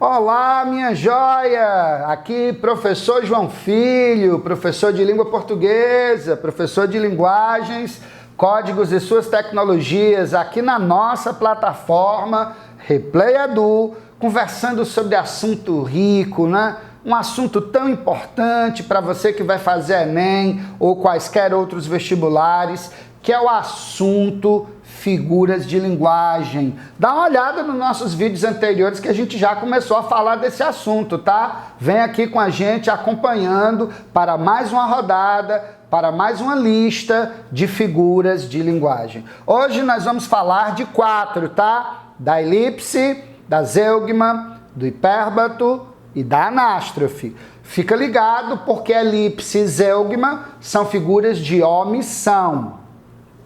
Olá, minha joia! Aqui, professor João Filho, professor de língua portuguesa, professor de linguagens, códigos e suas tecnologias, aqui na nossa plataforma Replay Edu, conversando sobre assunto rico, né? Um assunto tão importante para você que vai fazer Enem ou quaisquer outros vestibulares, que é o assunto figuras de linguagem. Dá uma olhada nos nossos vídeos anteriores que a gente já começou a falar desse assunto, tá? Vem aqui com a gente acompanhando para mais uma rodada, para mais uma lista de figuras de linguagem. Hoje nós vamos falar de 4, tá? Da elipse, da zeugma, do hipérbato e da anástrofe. Fica ligado porque elipse e zeugma são figuras de omissão,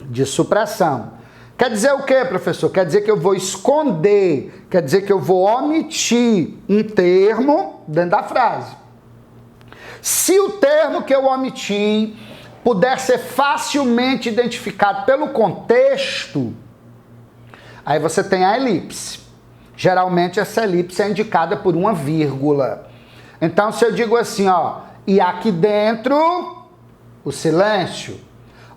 de supressão. Quer dizer o quê, professor? Quer dizer que eu vou esconder, quer dizer que eu vou omitir um termo dentro da frase. Se o termo que eu omiti puder ser facilmente identificado pelo contexto, aí você tem a elipse. Geralmente essa elipse é indicada por uma vírgula. Então se eu digo assim, ó, e aqui dentro, o silêncio,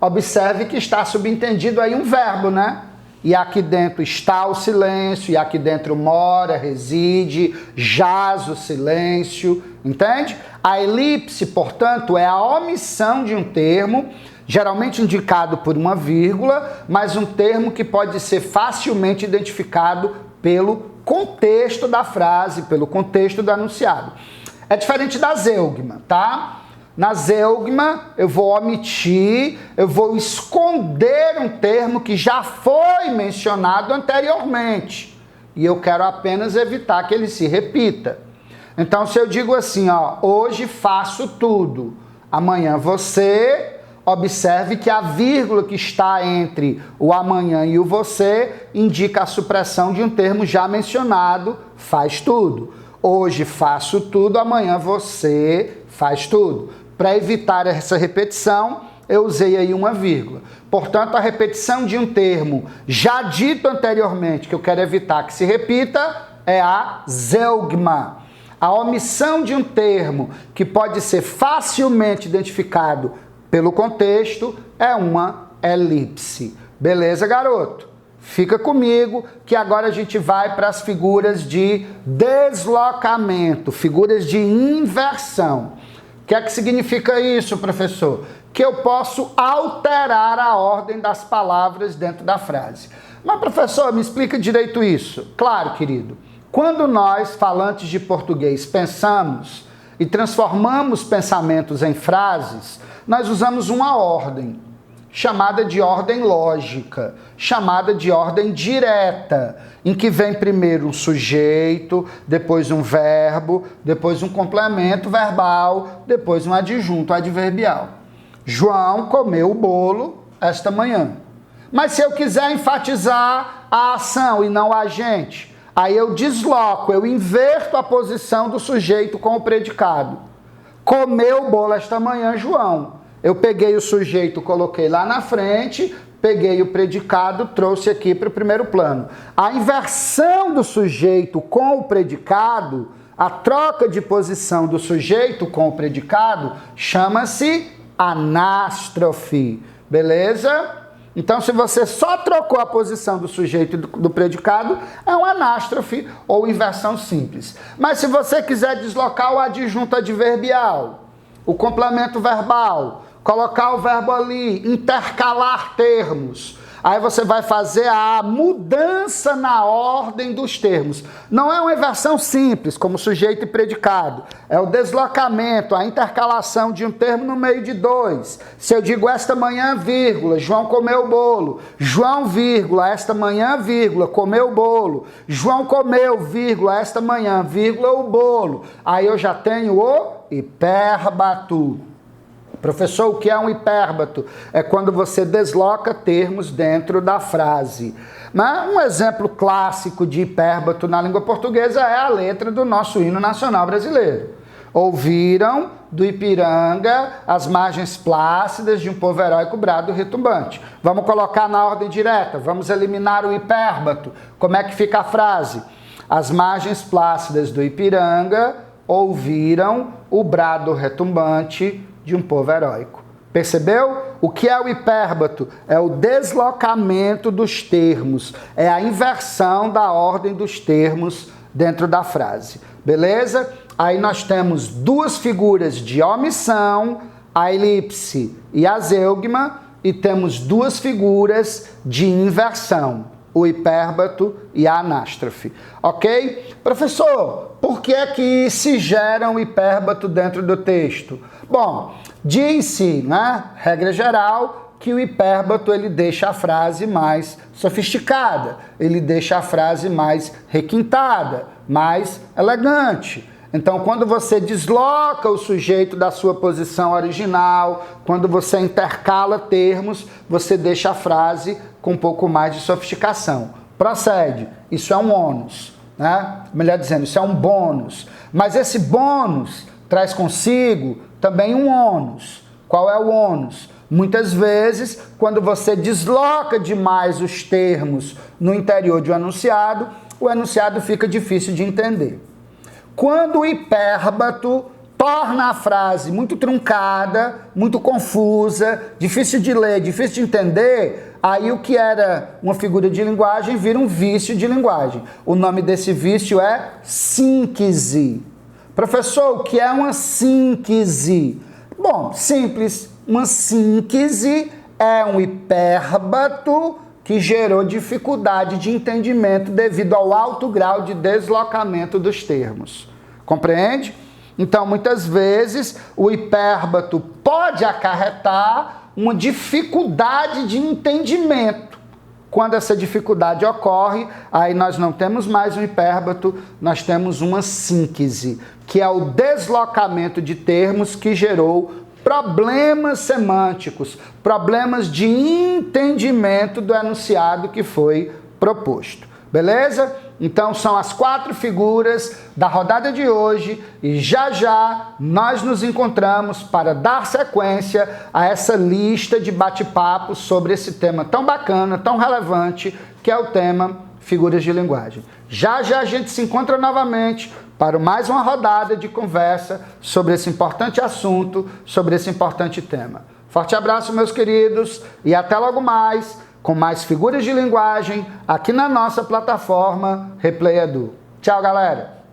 observe que está subentendido aí um verbo, né? E aqui dentro está o silêncio, e aqui dentro mora, reside, jaz o silêncio, entende? A elipse, portanto, é a omissão de um termo, geralmente indicado por uma vírgula, mas um termo que pode ser facilmente identificado pelo contexto da frase, pelo contexto do enunciado. É diferente da zeugma, tá? Na zeugma, eu vou omitir, eu vou esconder um termo que já foi mencionado anteriormente. E eu quero apenas evitar que ele se repita. Então, se eu digo assim, ó, hoje faço tudo, amanhã você, observe que a vírgula que está entre o amanhã e o você indica a supressão de um termo já mencionado, faz tudo. Hoje faço tudo, amanhã você faz tudo. Para evitar essa repetição, eu usei aí uma vírgula. Portanto, a repetição de um termo já dito anteriormente, que eu quero evitar que se repita, é a zeugma. A omissão de um termo que pode ser facilmente identificado pelo contexto é uma elipse. Beleza, garoto? Fica comigo que agora a gente vai para as figuras de deslocamento, figuras de inversão. O que é que significa isso, professor? Que eu posso alterar a ordem das palavras dentro da frase. Mas, professor, me explica direito isso. Claro, querido. Quando nós, falantes de português, pensamos e transformamos pensamentos em frases, nós usamos uma ordem, chamada de ordem lógica, chamada de ordem direta, em que vem primeiro um sujeito, depois um verbo, depois um complemento verbal, depois um adjunto adverbial. João comeu o bolo esta manhã. Mas se eu quiser enfatizar a ação e não o agente, aí eu desloco, eu inverto a posição do sujeito com o predicado. Comeu o bolo esta manhã, João. Eu peguei o sujeito, coloquei lá na frente, peguei o predicado, trouxe aqui para o primeiro plano. A inversão do sujeito com o predicado, a troca de posição do sujeito com o predicado, chama-se anástrofe. Beleza? Então, se você só trocou a posição do sujeito e do predicado, é uma anástrofe ou inversão simples. Mas se você quiser deslocar o adjunto adverbial, o complemento verbal, colocar o verbo ali, intercalar termos, aí você vai fazer a mudança na ordem dos termos. Não é uma inversão simples, como sujeito e predicado. É o deslocamento, a intercalação de um termo no meio de dois. Se eu digo esta manhã, vírgula, João comeu o bolo. João, vírgula, esta manhã, vírgula, comeu o bolo. João comeu, vírgula, esta manhã, vírgula, o bolo. Aí eu já tenho o hipérbato. Professor, o que é um hipérbato? É quando você desloca termos dentro da frase. Mas um exemplo clássico de hipérbato na língua portuguesa é a letra do nosso hino nacional brasileiro. Ouviram do Ipiranga as margens plácidas de um povo heróico brado retumbante. Vamos colocar na ordem direta, vamos eliminar o hipérbato. Como é que fica a frase? As margens plácidas do Ipiranga ouviram o brado retumbante de um povo heróico. Percebeu? O que é o hipérbato? É o deslocamento dos termos, é a inversão da ordem dos termos dentro da frase. Beleza? Aí nós temos duas figuras de omissão, a elipse e a zeugma, e temos duas figuras de inversão, o hipérbato e a anástrofe. Ok? Professor, por que é que se gera um hipérbato dentro do texto? Bom, diz-se, né, regra geral, que o hipérbato ele deixa a frase mais sofisticada, ele deixa a frase mais requintada, mais elegante. Então, quando você desloca o sujeito da sua posição original, quando você intercala termos, você deixa a frase com um pouco mais de sofisticação. Procede. Isso é um ônus, né? Melhor dizendo, isso é um bônus. Mas esse bônus traz consigo também um ônus. Qual é o ônus? Muitas vezes, quando você desloca demais os termos no interior de um enunciado, o enunciado fica difícil de entender. Quando o hipérbato torna a frase muito truncada, muito confusa, difícil de ler, difícil de entender, aí o que era uma figura de linguagem vira um vício de linguagem. O nome desse vício é síntese. Professor, o que é uma síntese? Bom, simples. Uma síntese é um hipérbato que gerou dificuldade de entendimento devido ao alto grau de deslocamento dos termos. Compreende? Então, muitas vezes, o hipérbato pode acarretar uma dificuldade de entendimento. Quando essa dificuldade ocorre, aí nós não temos mais um hipérbato, nós temos uma síntese, que é o deslocamento de termos que gerou problemas semânticos, problemas de entendimento do enunciado que foi proposto. Beleza? Então são as 4 figuras da rodada de hoje e já nós nos encontramos para dar sequência a essa lista de bate-papo sobre esse tema tão bacana, tão relevante, que é o tema figuras de linguagem. Já a gente se encontra novamente para mais uma rodada de conversa sobre esse importante assunto, sobre esse importante tema. Forte abraço, meus queridos, e até logo mais, com mais figuras de linguagem aqui na nossa plataforma Replay Edu. Tchau, galera!